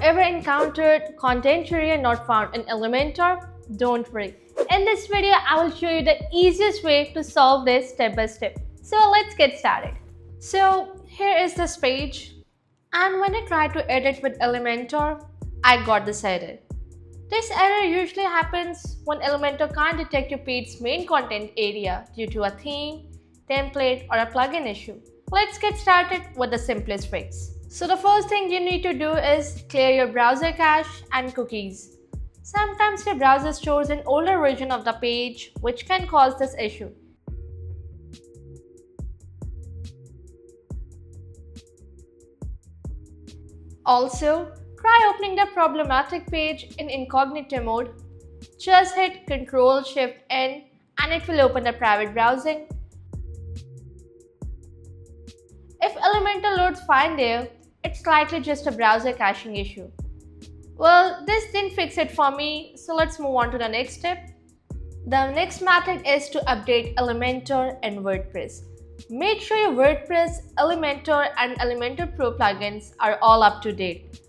ever encountered content area not found in Elementor? Don't worry. In this video, I will show you the easiest way to solve this step by step. So let's get started. So here is this page, and when I try to edit with Elementor, I got this error. This error usually happens when Elementor can't detect your page's main content area due to a theme, template, or a plugin issue. Let's get started with the simplest fix. So the first thing you need to do is clear your browser cache and cookies. Sometimes your browser stores an older version of the page, which can cause this issue. Also, try opening the problematic page in incognito mode. Just hit Ctrl-Shift-N and it will open the private browsing. If Elementor loads fine there, it's likely just a browser caching issue. Well, this didn't fix it for me, so let's move on to the next step. The next method is to update Elementor and WordPress. Make sure your WordPress, Elementor and Elementor Pro plugins are all up to date.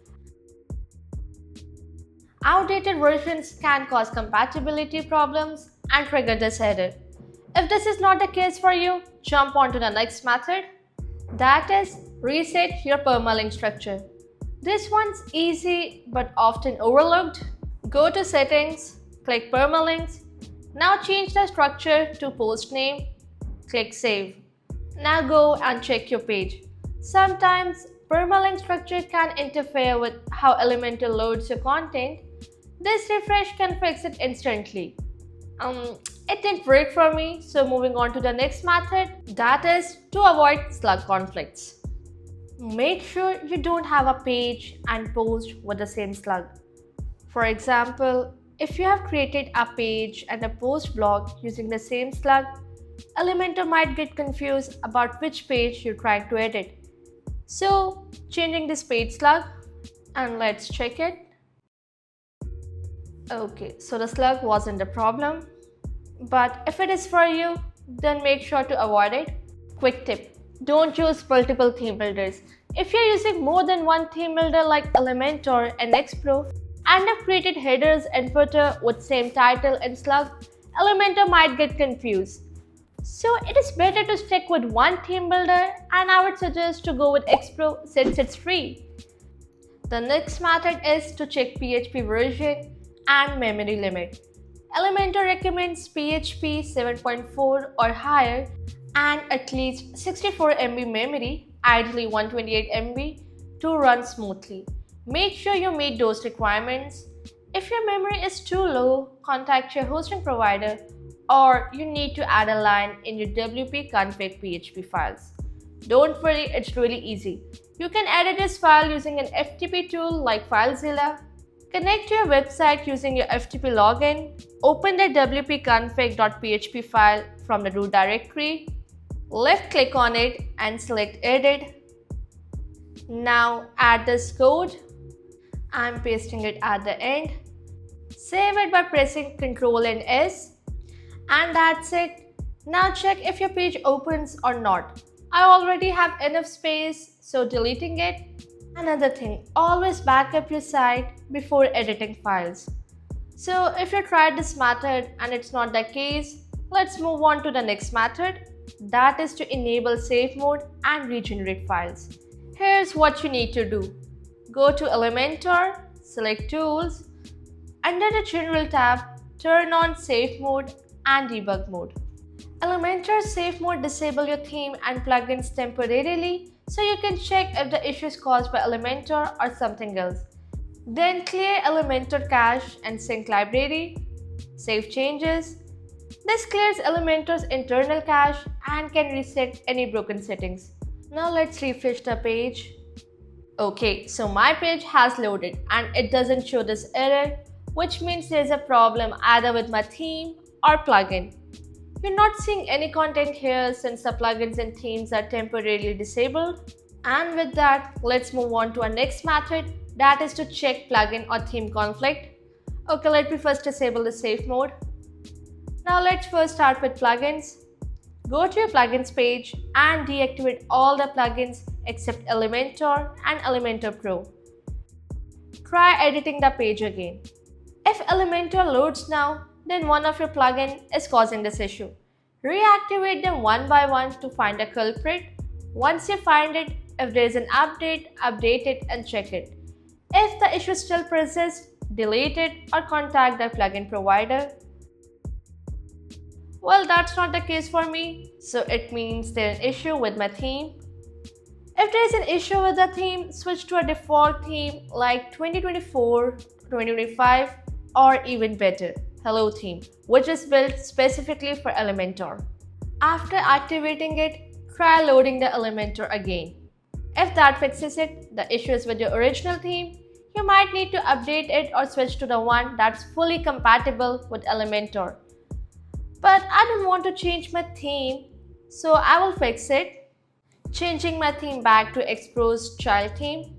Outdated versions can cause compatibility problems and trigger this error. If this is not the case for you, jump on to the next method. That is, reset your permalink structure. This one's easy but often overlooked. Go to Settings, click Permalinks. Now change the structure to post name. Click Save. Now go and check your page. Sometimes permalink structure can interfere with how Elementor loads your content. This refresh can fix it instantly. It didn't work for me, so moving on to the next method, that is to avoid slug conflicts. Make sure you don't have a page and post with the same slug. For example, if you have created a page and a post blog using the same slug, Elementor might get confused about which page you're trying to edit. So, changing this page slug, and let's check it. Okay, so the slug wasn't a problem, but if it is for you, then make sure to avoid it. Quick tip, don't use multiple theme builders. If you're using more than one theme builder like Elementor and Xpro and have created headers and footer with same title and slug, Elementor might get confused. So it is better to stick with one theme builder, and I would suggest to go with Xpro since it's free. The next method is to check PHP version and memory limit. Elementor recommends PHP 7.4 or higher and at least 64 MB memory, ideally 128 MB, to run smoothly. Make sure you meet those requirements. If your memory is too low, contact your hosting provider, or you need to add a line in your wp config PHP files. Don't worry, it's really easy. You can edit this file using an FTP tool like FileZilla. Connect to your website using your FTP login. Open the wp-config.php file from the root directory. Left click on it and select Edit. Now add this code. I'm pasting it at the end. Save it by pressing Ctrl and S. And that's it. Now check if your page opens or not. I already have enough space, so deleting it. Another thing, always back up your site before editing files. So if you tried this method and it's not the case, let's move on to the next method. That is to enable safe mode and regenerate files. Here's what you need to do. Go to Elementor, select Tools. Under the General tab, turn on Safe Mode and Debug Mode. Elementor's Safe Mode disable your theme and plugins temporarily, so you can check if the issue is caused by Elementor or something else. Then clear Elementor cache and sync library. Save changes. This clears Elementor's internal cache and can reset any broken settings. Now let's refresh the page. Okay, so my page has loaded and it doesn't show this error, which means there's a problem either with my theme or plugin. You're not seeing any content here since the plugins and themes are temporarily disabled. And with that, let's move on to our next method, that is to check plugin or theme conflict. Okay, let me first disable the safe mode. Now let's first start with plugins. Go to your plugins page and deactivate all the plugins except Elementor and Elementor Pro. try editing the page again. If Elementor loads now, then one of your plugin is causing this issue. Reactivate them one by one to find a culprit. Once you find it, if there is an update, update it and check it. If the issue still persists, delete it or contact the plugin provider. Well, that's not the case for me, so it means there's an issue with my theme. If there is an issue with the theme, switch to a default theme like 2024, 2025 or even better, Hello theme, which is built specifically for Elementor. After activating it, try loading the Elementor again. If that fixes it, the issue is with your original theme, you might need to update it or switch to the one that's fully compatible with Elementor. But I don't want to change my theme, so I will fix it, changing my theme back to Xpro's child theme.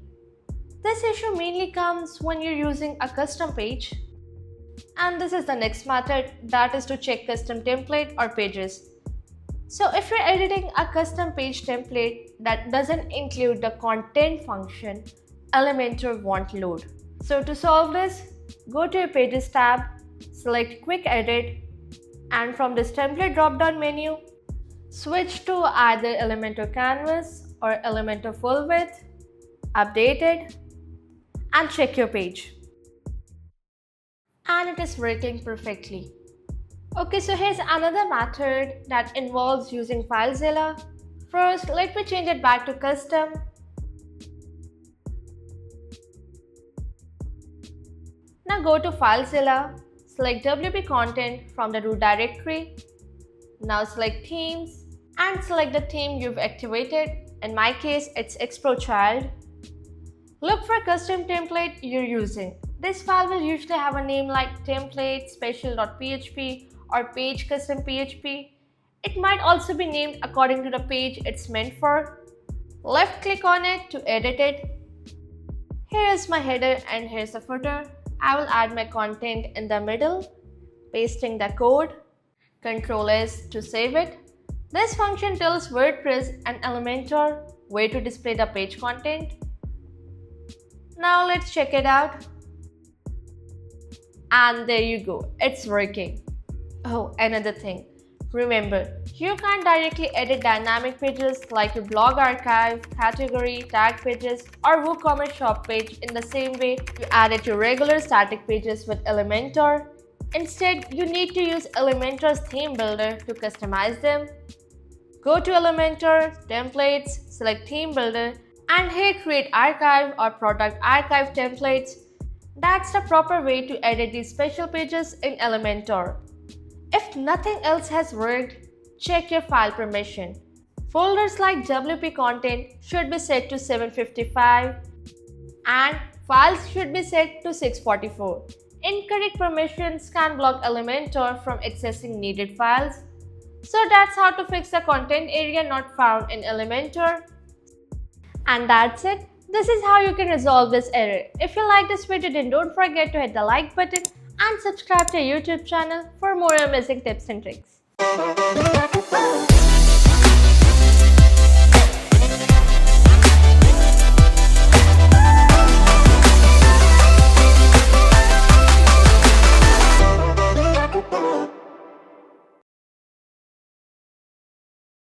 This issue mainly comes when you're using a custom page. And this is the next method, that is to check custom template or pages. So if you're editing a custom page template that doesn't include the content function, Elementor won't load. So to solve this, go to your pages tab, select quick edit, and from this template drop-down menu, switch to either Elementor canvas or Elementor full width, update it, and check your page. And it is working perfectly. Okay, so here's another method that involves using FileZilla. First, let me change it back to custom. Now go to FileZilla, select WP content from the root directory. Now select themes and select the theme you've activated. In my case, it's Xpro Child. Look for custom template you're using. This file will usually have a name like template special.php or page custom PHP. It might also be named according to the page it's meant for. Left click on it to edit it. Here is my header and here's the footer. I will add my content in the middle, pasting the code. Ctrl S to save it. This function tells WordPress and Elementor where to display the page content. Now let's check it out. And there you go, it's working. Oh, another thing. Remember, you can't directly edit dynamic pages like your blog archive, category, tag pages, or WooCommerce shop page in the same way you added your regular static pages with Elementor. Instead, you need to use Elementor's theme builder to customize them. Go to Elementor, Templates, select Theme Builder, and here create archive or product archive templates. That's the proper way to edit these special pages in Elementor. If nothing else has worked, check your file permission. Folders like WP content should be set to 755 and files should be set to 644. Incorrect permissions can block Elementor from accessing needed files. So that's how to fix the content area not found in Elementor. And that's it. This is how you can resolve this error. If you like this video, then don't forget to hit the like button and subscribe to our YouTube channel for more amazing tips and tricks.